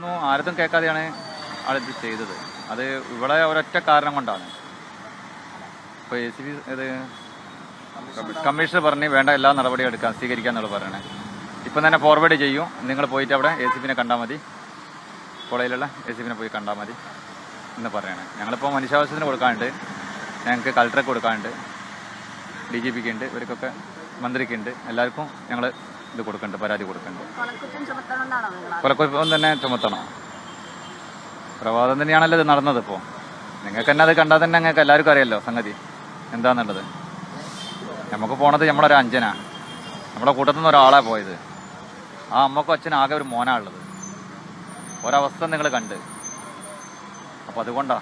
ഒന്നും ആരതും കേൾക്കാതെയാണ് ആളിത് ചെയ്തത്. അത് ഇവിടെ ഒരൊറ്റ കാരണം കൊണ്ടാണ്. ഇപ്പോൾ ACP ഇത് കമ്മീഷണർ പറഞ്ഞ് വേണ്ട എല്ലാ നടപടിയും എടുക്കാൻ സ്വീകരിക്കുക എന്നുള്ളത് പറയണേ. ഇപ്പം തന്നെ ഫോർവേഡ് ചെയ്യും. നിങ്ങൾ പോയിട്ട് അവിടെ ACPനെ കണ്ടാൽ മതി, കോളേജിലുള്ള ACPനെ പോയി കണ്ടാൽ മതി എന്ന് പറയണേ. ഞങ്ങളിപ്പോൾ മനുഷ്യാവകാശത്തിന് കൊടുക്കാനുണ്ട്, ഞങ്ങൾക്ക് കളക്ടർക്ക് കൊടുക്കാനുണ്ട്, DGPക്ക് ഉണ്ട്, ഇവർക്കൊക്കെ മന്ത്രിക്കുണ്ട്, എല്ലാവർക്കും ഞങ്ങൾ ഇത് കൊടുക്കുന്നുണ്ട്, പരാതി കൊടുക്കുന്നുണ്ട്. കൊലക്കുറ്റം തന്നെ ചുമത്തണം. പ്രഭാതം തന്നെയാണല്ലോ ഇത് നടന്നത്. ഇപ്പോൾ നിങ്ങൾക്ക് തന്നെ അത് കണ്ടാൽ തന്നെ ഞങ്ങൾക്ക് എല്ലാവർക്കും അറിയാമല്ലോ സംഗതി എന്താണെന്നുള്ളത്. നമുക്ക് പോണത് നമ്മളൊരു അഞ്ചനാ, നമ്മുടെ കൂട്ടത്തിൽ നിന്ന് ഒരാളാ പോയത്. ആ അമ്മക്കും അച്ഛനും ആകെ ഒരു മോനാ ഉള്ളത്. ഒരവസ്ഥ നിങ്ങൾ കണ്ട്. അപ്പം അതുകൊണ്ടാ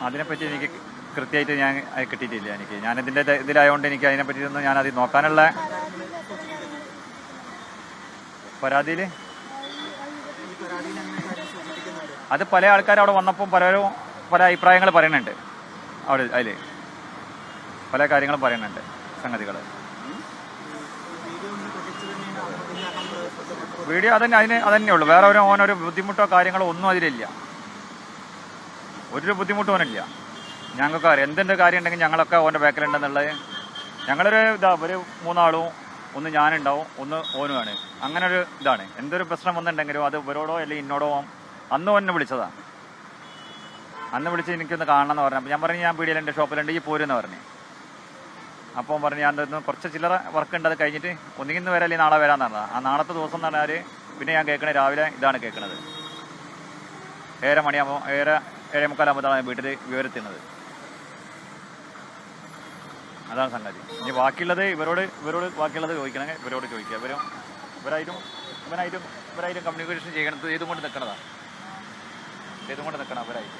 അതിനെപ്പറ്റി എനിക്ക് കൃത്യമായിട്ട് ഞാൻ കിട്ടിയിട്ടില്ല. ഞാനിതിൻ്റെ ഇതിലായതുകൊണ്ട് എനിക്ക് അതിനെപ്പറ്റിയൊന്നും ഞാനത് നോക്കാനുള്ള പരാതിയിൽ അത് പല ആൾക്കാരും അവിടെ വന്നപ്പം പലരും പല അഭിപ്രായങ്ങൾ പറയുന്നുണ്ട്. അവിടെ അതിൽ പല കാര്യങ്ങളും പറയുന്നുണ്ട്, സംഗതികൾ. വീഡിയോ അതന്നെ ഉള്ളൂ. വേറെ ഓനൊരു ബുദ്ധിമുട്ടോ കാര്യങ്ങളോ ഒന്നും അതിലില്ല. ഒരു ബുദ്ധിമുട്ടും ഓനില്ല. ഞങ്ങൾക്ക് അറിയാം എന്തെൻ്റെ കാര്യം ഉണ്ടെങ്കിൽ ഞങ്ങളൊക്കെ ഓൻ്റെ ബാക്കിലുണ്ടെന്നുള്ളത്. ഞങ്ങളൊരു ഒരു മൂന്നാളും, ഒന്ന് ഞാനുണ്ടാവും, ഒന്ന് ഓനുമാണ്. അങ്ങനെ ഒരു ഇതാണ്. എന്തൊരു പ്രശ്നം വന്നിട്ടുണ്ടെങ്കിലും അത് ഇവരോടോ അല്ലെങ്കിൽ ഇന്നോടോ അന്ന് ഓനെ വിളിച്ചതാണ്. അന്ന് വിളിച്ച് എനിക്കൊന്ന് കാണണം എന്ന് പറഞ്ഞു. അപ്പോൾ ഞാൻ പറഞ്ഞു ഞാൻ പീടികയിൽ എൻ്റെ ഷോപ്പിലുണ്ട്, ഈ പോരെന്ന് പറഞ്ഞു. അപ്പോൾ പറഞ്ഞു ഞാൻ കുറച്ച് ചില്ലറ വർക്ക് ഉണ്ട്, അത് കഴിഞ്ഞിട്ട് ഒന്നുകിന്ന് വരാം അല്ലെങ്കിൽ നാളെ വരാമെന്ന് പറഞ്ഞത്. ആ നാളത്തെ ദിവസം എന്ന് പറഞ്ഞാൽ പിന്നെ ഞാൻ കേൾക്കണത് രാവിലെ ഇതാണ് കേൾക്കണത്. 7 മണിയാകുമ്പോൾ 7:45 വീട്ടിൽ വിവരത്തുന്നത്. അതാണ് സംഗതി. ഇനി ബാക്കിയുള്ളത് ഇവരോട് ബാക്കിയുള്ളത് ചോദിക്കണമെങ്കിൽ ഇവരോട് ചോദിക്കുക. ഇവരായിട്ടും കമ്മ്യൂണിക്കേഷൻ ചെയ്യണത് ചെയ്തുകൊണ്ട് നിൽക്കണം അവരായിട്ട്.